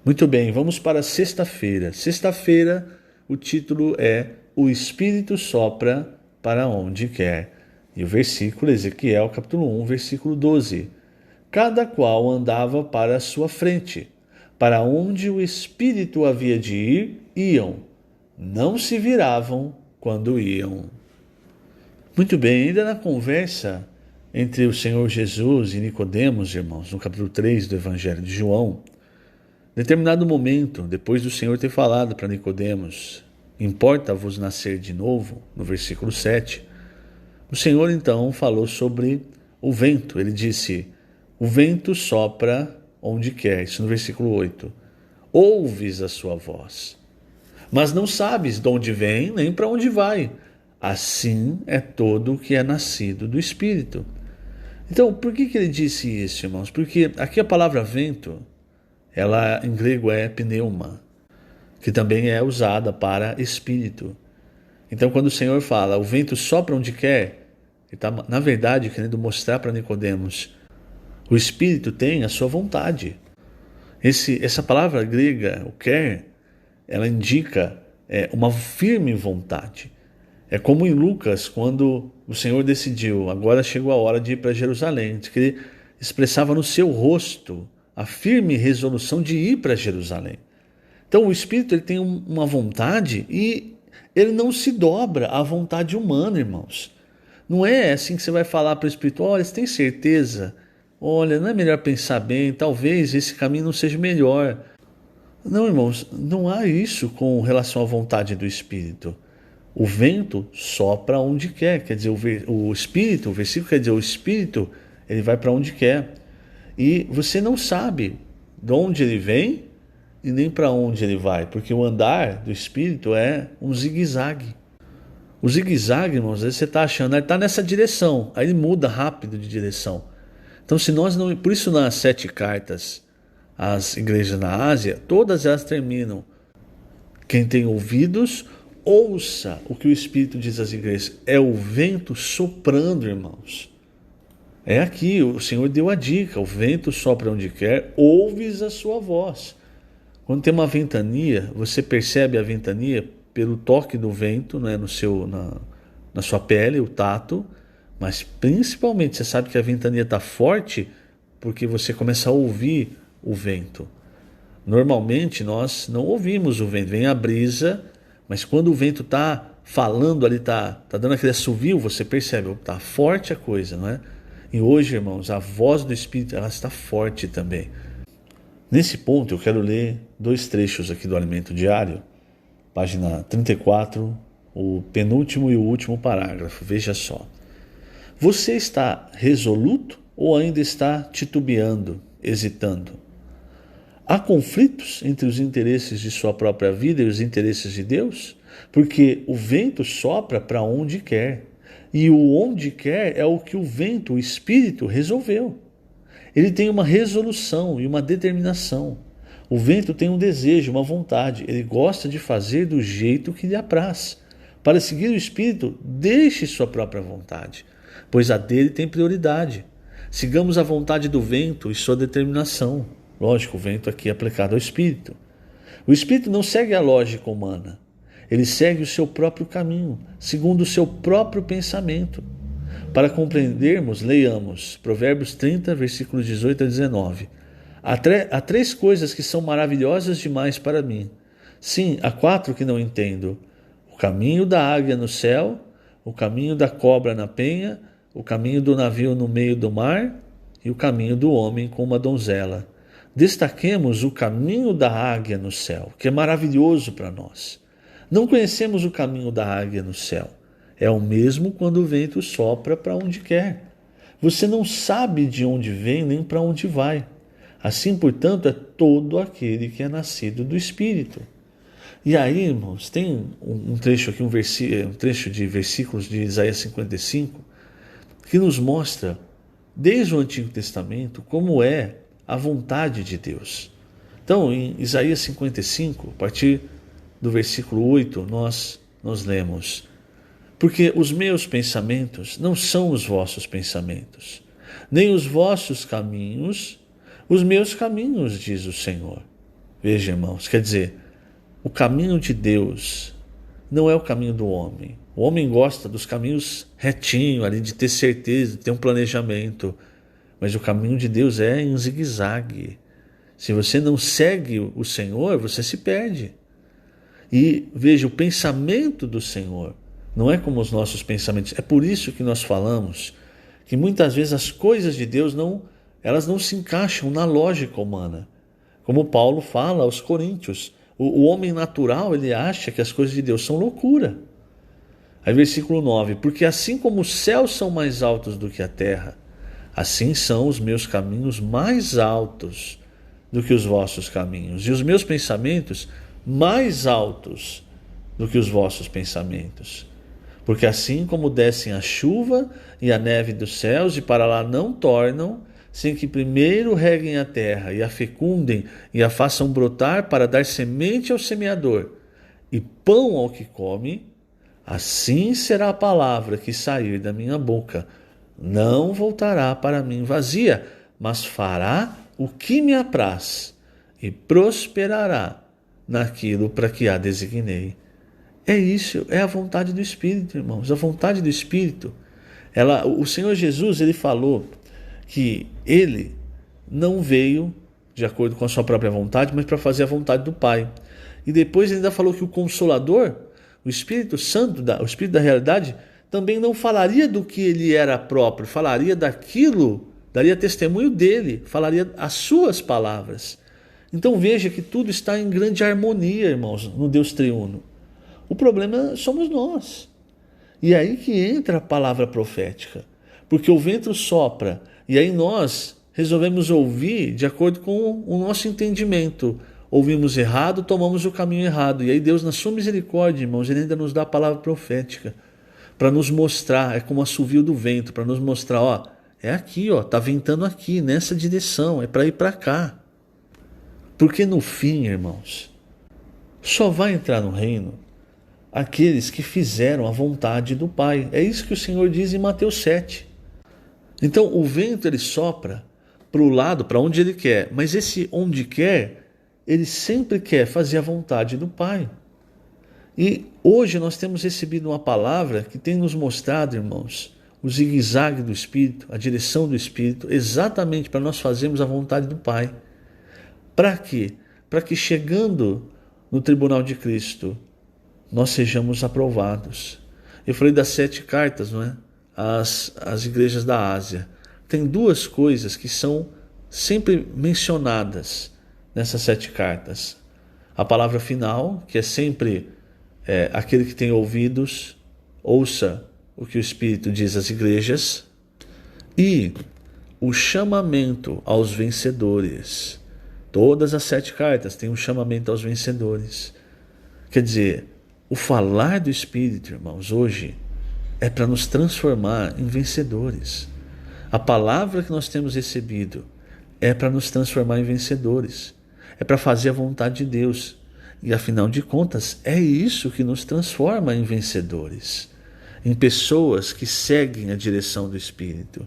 Muito bem, vamos para sexta-feira. Sexta-feira, o título é O Espírito sopra para onde quer. E o versículo, Ezequiel, capítulo 1, versículo 12. Cada qual andava para a sua frente. Para onde o Espírito havia de ir, iam. Não se viravam quando iam. Muito bem, ainda na conversa entre o Senhor Jesus e Nicodemos, irmãos, no capítulo 3 do Evangelho de João, em determinado momento, depois do Senhor ter falado para Nicodemos, importa-vos nascer de novo, no versículo 7, o Senhor então falou sobre o vento. Ele disse, o vento sopra onde quer, isso no versículo 8. Ouves a sua voz, mas não sabes de onde vem nem para onde vai. Assim é todo o que é nascido do Espírito. Então, por que ele disse isso, irmãos? Porque aqui a palavra vento, ela em grego é pneuma, que também é usada para espírito. Então, quando o Senhor fala, o vento sopra onde quer, ele está, na verdade, querendo mostrar para Nicodemos, o Espírito tem a sua vontade. Essa palavra grega, o quer, ela indica uma firme vontade. É como em Lucas, quando o Senhor decidiu, agora chegou a hora de ir para Jerusalém, que ele expressava no seu rosto a firme resolução de ir para Jerusalém. Então o Espírito ele tem uma vontade e ele não se dobra à vontade humana, irmãos. Não é assim que você vai falar para o Espírito, olha, você tem certeza? Olha, não é melhor pensar bem, talvez esse caminho não seja melhor. Não, irmãos, não há isso com relação à vontade do Espírito. O vento sopra onde quer, quer dizer, o Espírito, o versículo quer dizer, o Espírito, ele vai para onde quer. E você não sabe de onde ele vem e nem para onde ele vai, porque o andar do Espírito é um zigue-zague. O zigue-zague, irmãos, às vezes você está achando, ele está nessa direção, aí ele muda rápido de direção. Então, se nós não. Por isso, nas 7 cartas às igrejas na Ásia, todas elas terminam. Quem tem ouvidos, ouça o que o Espírito diz às igrejas. É o vento soprando, irmãos. É aqui, o Senhor deu a dica. O vento sopra onde quer, ouves a sua voz. Quando tem uma ventania, você percebe a ventania pelo toque do vento, né, na sua pele, o tato. Mas principalmente você sabe que a ventania está forte porque você começa a ouvir o vento. Normalmente nós não ouvimos o vento, vem a brisa, mas quando o vento está falando ali, está dando aquele assovio, você percebe, está forte a coisa, não é? E hoje, irmãos, a voz do Espírito ela está forte também. Nesse ponto eu quero ler 2 trechos aqui do Alimento Diário, página 34, o penúltimo e o último parágrafo, veja só. Você está resoluto ou ainda está titubeando, hesitando? Há conflitos entre os interesses de sua própria vida e os interesses de Deus? Porque o vento sopra para onde quer. E o onde quer é o que o vento, o Espírito, resolveu. Ele tem uma resolução e uma determinação. O vento tem um desejo, uma vontade. Ele gosta de fazer do jeito que lhe apraz. Para seguir o Espírito, deixe sua própria vontade, pois a dele tem prioridade. Sigamos a vontade do vento e sua determinação. Lógico, o vento aqui é aplicado ao Espírito. O Espírito não segue a lógica humana. Ele segue o seu próprio caminho, segundo o seu próprio pensamento. Para compreendermos, leiamos Provérbios 30, versículos 18 a 19. Há 3 coisas que são maravilhosas demais para mim. Sim, há 4 que não entendo. O caminho da águia no céu, o caminho da cobra na penha, o caminho do navio no meio do mar e o caminho do homem com uma donzela. Destaquemos o caminho da águia no céu, que é maravilhoso para nós. Não conhecemos o caminho da águia no céu. É o mesmo quando o vento sopra para onde quer. Você não sabe de onde vem nem para onde vai. Assim, portanto, é todo aquele que é nascido do Espírito. E aí, irmãos, tem um trecho aqui, um trecho de versículos de Isaías 55, que nos mostra, desde o Antigo Testamento, como é a vontade de Deus. Então, em Isaías 55, a partir do versículo 8, nós lemos: porque os meus pensamentos não são os vossos pensamentos, nem os vossos caminhos, os meus caminhos, diz o Senhor. Veja, irmãos, quer dizer, o caminho de Deus não é o caminho do homem. O homem gosta dos caminhos retinho, ali, de ter certeza, de ter um planejamento. Mas o caminho de Deus é em zigue-zague. Se você não segue o Senhor, você se perde. E veja, o pensamento do Senhor não é como os nossos pensamentos. É por isso que nós falamos que muitas vezes as coisas de Deus elas não se encaixam na lógica humana. Como Paulo fala aos Coríntios, o homem natural, ele acha que as coisas de Deus são loucura. Aí versículo 9, porque assim como os céus são mais altos do que a terra, assim são os meus caminhos mais altos do que os vossos caminhos, e os meus pensamentos mais altos do que os vossos pensamentos. Porque assim como descem a chuva e a neve dos céus, e para lá não tornam, sem que primeiro reguem a terra, e a fecundem, e a façam brotar para dar semente ao semeador, e pão ao que come, assim será a palavra que sair da minha boca. Não voltará para mim vazia, mas fará o que me apraz, e prosperará naquilo para que a designei. É isso, é a vontade do Espírito, irmãos. A vontade do Espírito, o Senhor Jesus, ele falou que ele não veio de acordo com a sua própria vontade, mas para fazer a vontade do Pai. E depois ele ainda falou que o Consolador, o Espírito Santo, o Espírito da realidade, também não falaria do que ele era próprio, falaria daquilo, daria testemunho dele, falaria as suas palavras. Então veja que tudo está em grande harmonia, irmãos, no Deus triuno. O problema somos nós. E é aí que entra a palavra profética. Porque o vento sopra, e aí nós resolvemos ouvir de acordo com o nosso entendimento. Ouvimos errado, tomamos o caminho errado. E aí Deus, na sua misericórdia, irmãos, Ele ainda nos dá a palavra profética para nos mostrar, é como assovio do vento, para nos mostrar, ó, é aqui, ó, tá ventando aqui, nessa direção, é para ir para cá. Porque no fim, irmãos, só vai entrar no reino aqueles que fizeram a vontade do Pai. É isso que o Senhor diz em Mateus 7. Então o vento ele sopra para o lado, para onde ele quer, mas esse onde quer, ele sempre quer fazer a vontade do Pai. E hoje nós temos recebido uma palavra que tem nos mostrado, irmãos, o zigue-zague do Espírito, a direção do Espírito, exatamente para nós fazermos a vontade do Pai. Para quê? Para que chegando no tribunal de Cristo, nós sejamos aprovados. Eu falei das 7 cartas, não é? As igrejas da Ásia. Tem 2 coisas que são sempre mencionadas nessas 7 cartas. A palavra final, que é sempre aquele que tem ouvidos, ouça o que o Espírito diz às igrejas. E o chamamento aos vencedores. Todas as 7 cartas têm um chamamento aos vencedores. Quer dizer, o falar do Espírito, irmãos, hoje é para nos transformar em vencedores. A palavra que nós temos recebido é para nos transformar em vencedores. É para fazer a vontade de Deus. E afinal de contas, é isso que nos transforma em vencedores. Em pessoas que seguem a direção do Espírito.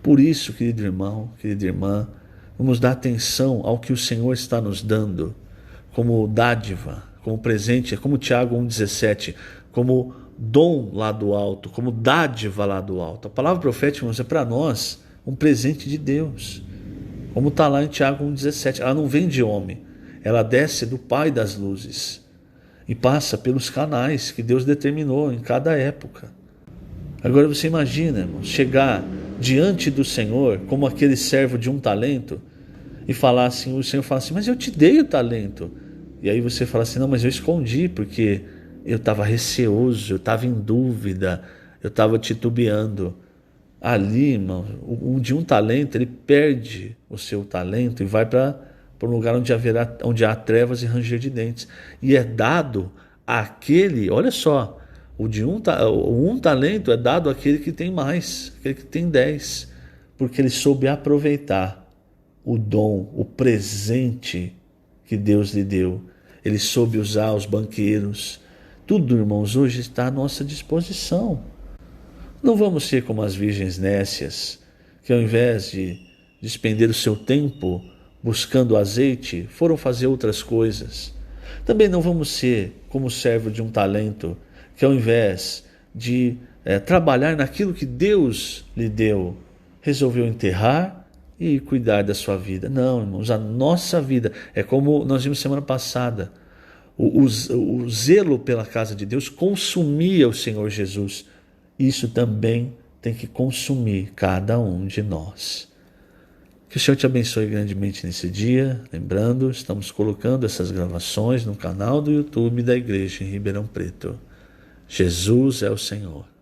Por isso, querido irmão, querida irmã, vamos dar atenção ao que o Senhor está nos dando como dádiva, como presente, como Tiago 1,17, como dom lá do alto, como dádiva lá do alto. A palavra profética, irmãos, é para nós um presente de Deus. Como está lá em Tiago 1,17. Ela não vem de homem, ela desce do Pai das luzes e passa pelos canais que Deus determinou em cada época. Agora você imagina, irmãos, chegar diante do Senhor como aquele servo de 1 talento e falar assim, o Senhor fala assim, mas eu te dei o talento. E aí você fala assim, não, mas eu escondi porque eu estava receoso, eu estava em dúvida, eu estava titubeando. Ali, irmão, o de 1 talento, ele perde o seu talento e vai para um lugar onde há trevas e ranger de dentes. E é dado àquele, olha só, o 1 talento é dado àquele que tem mais, aquele que tem 10, porque ele soube aproveitar o dom, o presente que Deus lhe deu. Ele soube usar os banqueiros. Tudo, irmãos, hoje está à nossa disposição. Não vamos ser como as virgens nécias, que ao invés de despender o seu tempo buscando azeite, foram fazer outras coisas. Também não vamos ser como o servo de um talento, que ao invés de trabalhar naquilo que Deus lhe deu, resolveu enterrar e cuidar da sua vida. Não, irmãos, a nossa vida é como nós vimos semana passada. O zelo pela casa de Deus consumia o Senhor Jesus. Isso também tem que consumir cada um de nós. Que o Senhor te abençoe grandemente nesse dia. Lembrando, estamos colocando essas gravações no canal do YouTube da Igreja em Ribeirão Preto. Jesus é o Senhor.